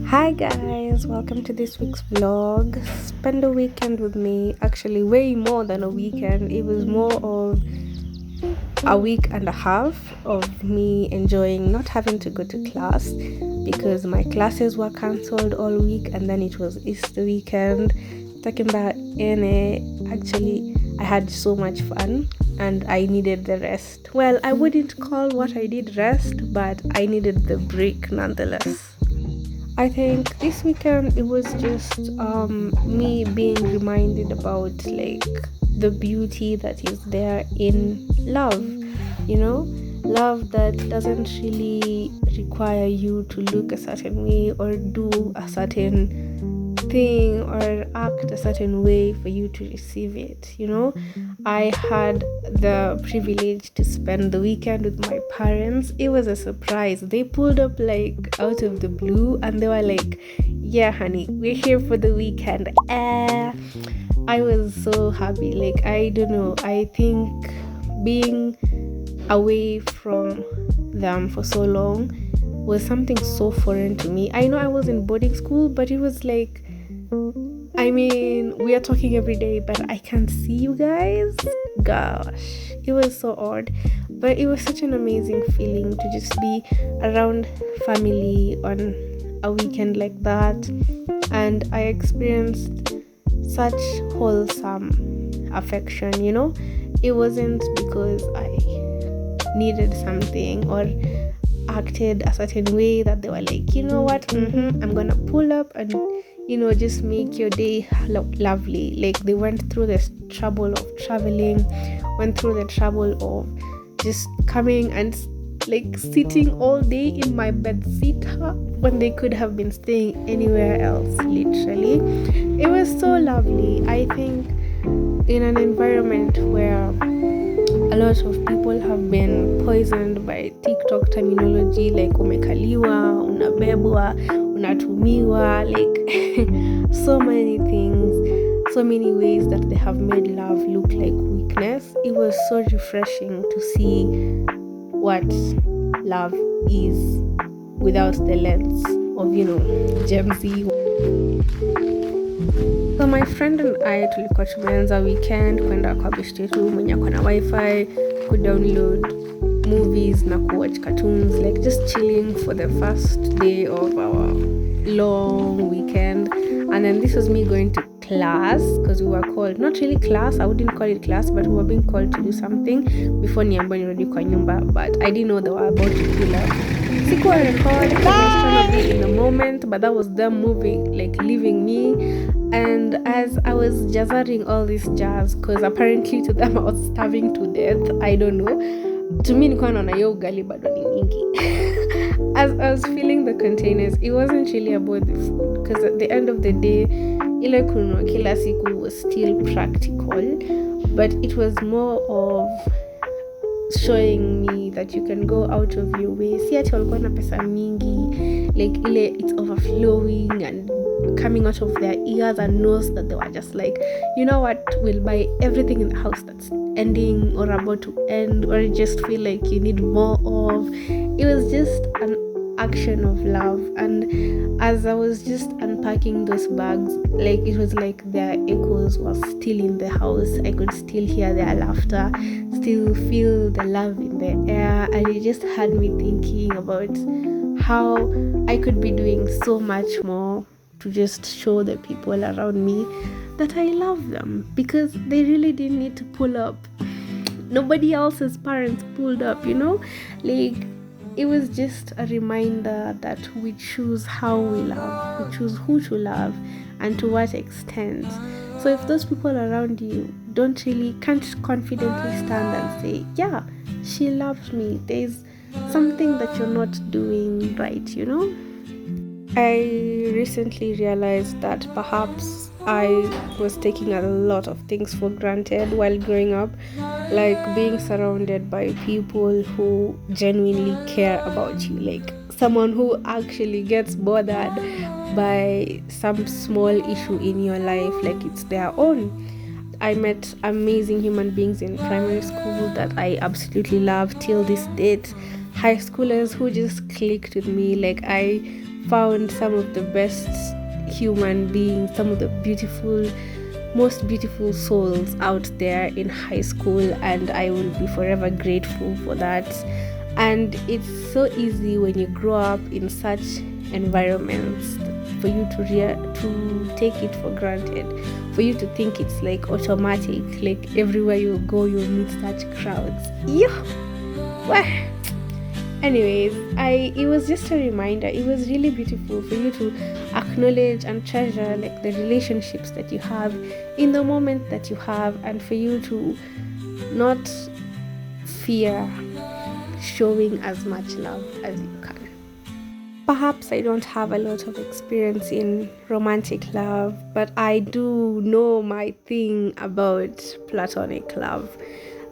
Hi guys, welcome to this week's vlog. Spend a weekend with me. Actually, way more than a weekend. It was more of a week and a half of me enjoying not having to go to class because my classes were cancelled all week, and then it was Easter weekend. Talking about NA, actually, I had so much fun and I needed the rest. Well, I wouldn't call what I did rest, but I needed the break nonetheless. I think this weekend it was just me being reminded about like the beauty that is there in love, love that doesn't really require you to look a certain way or do a certain thing or act a certain way for you to receive it. I had the privilege to spend the weekend with my parents. It was a surprise. They pulled up like out of the blue and they were like, yeah honey, we're here for the weekend. I was so happy. Like, I don't know, I think being away from them for so long was something so foreign to me. I know I was in boarding school, but it was like, I mean, we are talking every day, but I can't see you guys. Gosh, it was so odd. But it was such an amazing feeling to just be around family on a weekend like that. And I experienced such wholesome affection. It wasn't because I needed something or acted a certain way that they were like, you know what, I'm gonna pull up and just make your day lovely. Like, they went through this trouble of traveling, went through the trouble of just coming and like sitting all day in my bed seat when they could have been staying anywhere else. Literally, it was so lovely. I think in an environment where a lot of people have been poisoned by TikTok terminology like umekaliwa, unabebwa, unatumiwa, like so many things, so many ways that they have made love look like weakness. It was so refreshing to see what love is without the lens of, Gen Z. So my friend and I tulikuwa tumeanza weekend kwenda kwa beshte yetu mwenye ako na wifi, kudownload movies na kuwatch cartoons, like just chilling for the first day of our long weekend. And then this was me going to class because we were called, not really class, I wouldn't call it class, but we were being called to do something before niambiwe nirudi kwa nyumba, but I didn't know they were about to pull up. Sikuwa record because I was trying to be in the moment, but that was them moving, like leaving me. And as I was jazzering all this jazz, because apparently to them I was starving to death, I don't know, to me nilikuwa naona hiyo ugali bado ni nyingi. As I was filling the containers, it wasn't really about the food, because at the end of the day ile kununua kila siku was still practical, but it was more of showing me that you can go out of your way. Si ati walikuwa na pesa mingi, like ile it's overflowing and coming out of their ears and nose, that they were just like, you know what, we'll buy everything in the house that's ending or about to end, or just feel like you need more of. It was just an action of love. And as I was just unpacking those bags, like it was like their echoes were still in the house. I could still hear their laughter, still feel the love in the air, and it just had me thinking about how I could be doing so much more to just show the people around me that I love them, because they really didn't need to pull up. Nobody else's parents pulled up, like it was just a reminder that we choose how we love, we choose who to love and to what extent. So if those people around you can't confidently stand and say, yeah, she loves me, there's something that you're not doing right. I recently realized that perhaps I was taking a lot of things for granted while growing up, like being surrounded by people who genuinely care about you, like someone who actually gets bothered by some small issue in your life like it's their own. I met amazing human beings in primary school that I absolutely love till this date. High schoolers who just clicked with me, like I found some of the best human beings, some of the most beautiful souls out there in high school, and I will be forever grateful for that. And it's so easy when you grow up in such environments for you to take it for granted, for you to think it's like automatic, like everywhere you go you'll meet such crowds. Yeah. Well, anyways, it was just a reminder. It was really beautiful for you to acknowledge and treasure like the relationships that you have in the moment that you have, and for you to not fear showing as much love as you can. Perhaps I don't have a lot of experience in romantic love, but I do know my thing about platonic love.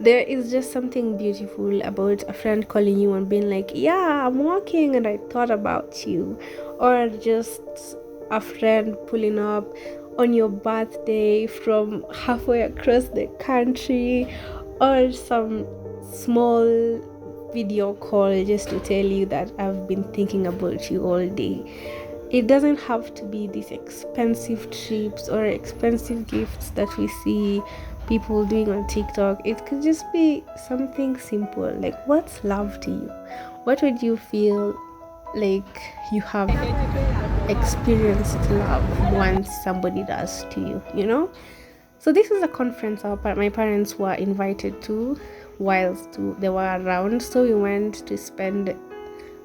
There is just something beautiful about a friend calling you and being like, yeah, I'm walking and I thought about you. Or just a friend pulling up on your birthday from halfway across the country, or some small video call just to tell you that I've been thinking about you all day. It doesn't have to be these expensive trips or expensive gifts that we see people doing on TikTok. It could just be something simple, like, what's love to you? What would you feel like you have experienced love once somebody does to you, you know? So this is a conference my parents were invited to whilst they were around, so we went to spend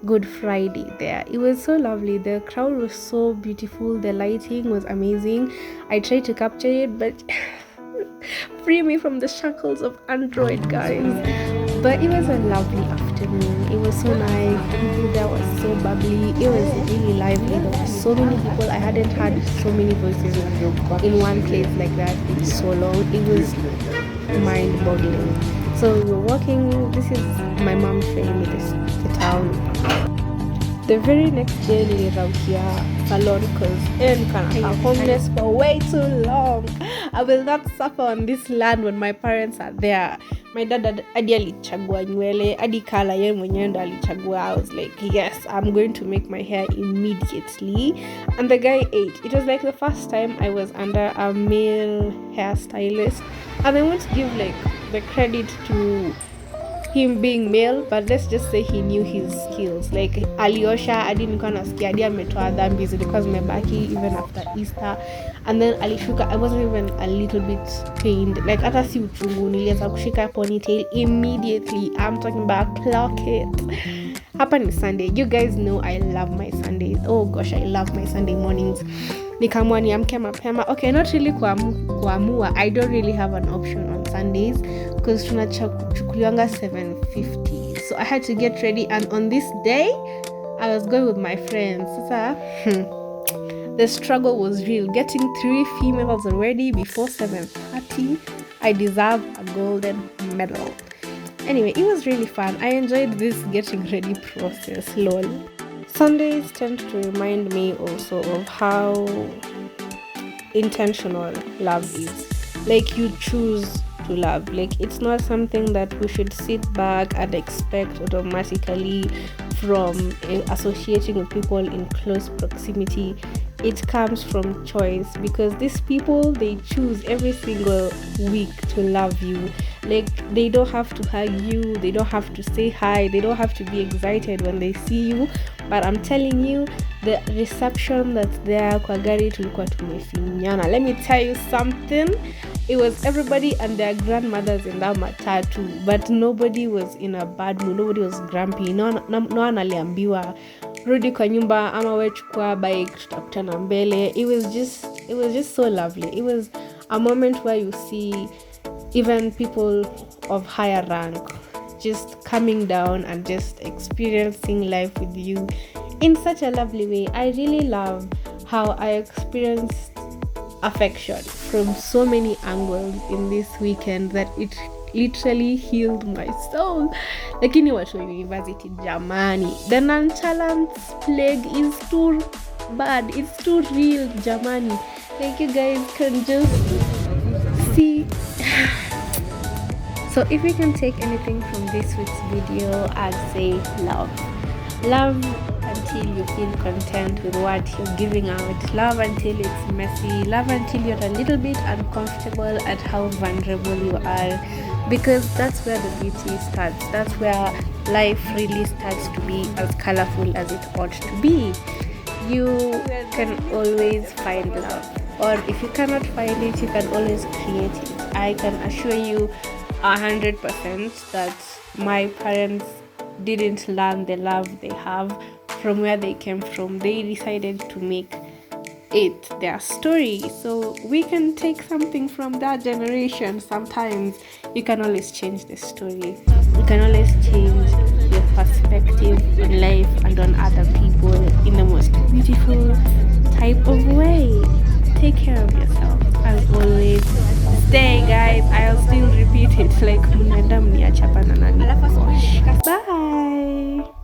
Good Friday there. It was so lovely. The crowd was so beautiful. The lighting was amazing. I tried to capture it, but free me from the shackles of Android, guys. But it was a lovely afternoon. It was so nice. The people there were so bubbly. It was really lively. There were so many people. I hadn't had so many voices in one place like that in so long. It was mind-boggling. So we were walking. This is my mom showing me the town. The very next day niliraukia salon because I'm homeless for way too long. I will not suffer on this land when my parents are there. My dad hadi alichagua nywele, hadi kala yeye mwenyewe ndo alichagua. I was like, yes, I'm going to make my hair immediately. And the guy ate. It was like the first time I was under a male hairstylist. And I want to give like the credit to him being male, but let's just say he knew his skills. Like aliosha hadi nilikuwa nasikia hadi ametoa dhambi zilikuwa zimebaki even after Easter, and then alishuka. I wasn't even a little bit pained, like hata si uchungu, nilianza kushika ponytail immediately. I'm talking about pluck it. Hapa ni Sunday. You guys know I love my Sundays. Oh gosh, I love my Sunday mornings. Nikamua niamke mapema. Okay, not really kuamua. I don't really have an option on Sundays because tunachukulianga 7:50. So I had to get ready, and on this day I was going with my friends. So the struggle was real. Getting 3 females already before 7:30. I deserve a golden medal. Anyway, it was really fun. I enjoyed this getting ready process. Lol. Sundays tend to remind me also of how intentional love is. Like, you choose to love. Like, it's not something that we should sit back and expect automatically from associating with people in close proximity. It comes from choice, because these people, they choose every single week to love you. Like, they don't have to hug you, they don't have to say hi, they don't have to be excited when they see you. But I'm telling you, the reception that's there kwa gari tulikuwa tumefinyana. Let me tell you something. It was everybody and their grandmothers in that matatu, but nobody was in a bad mood. Nobody was grumpy. No one aliambiwa rudi kwa nyumba ama we chukua bike tutakutana mbele. It was just so lovely. It was a moment where you see even people of higher rank just coming down and just experiencing life with you in such a lovely way. I really love how I experienced affection from so many angles in this weekend that it literally healed my soul. Lakini watu wa university, jamani, the nonchalance plague is too bad. It's too real, jamani. Like, you guys can just see. So if we can take anything from this week's video, I'd say love. Love can until you feel content with what you're giving out. Love until it's messy. Love until you're a little bit uncomfortable at how vulnerable you are. Because that's where the beauty starts. That's where life really starts to be as colorful as it ought to be. You can always find love. Or if you cannot find it, you can always create it. I can assure you 100% that my parents didn't learn the love they have from where they came from. They decided to make it their story. So we can take something from that generation. Sometimes you can always change the story. You can always change your perspective on life and on other people in the most beautiful type of way. Take care of yourself as always. Stay, guys. I'll still repeat it like Munadam ni achapa na nani. Bye.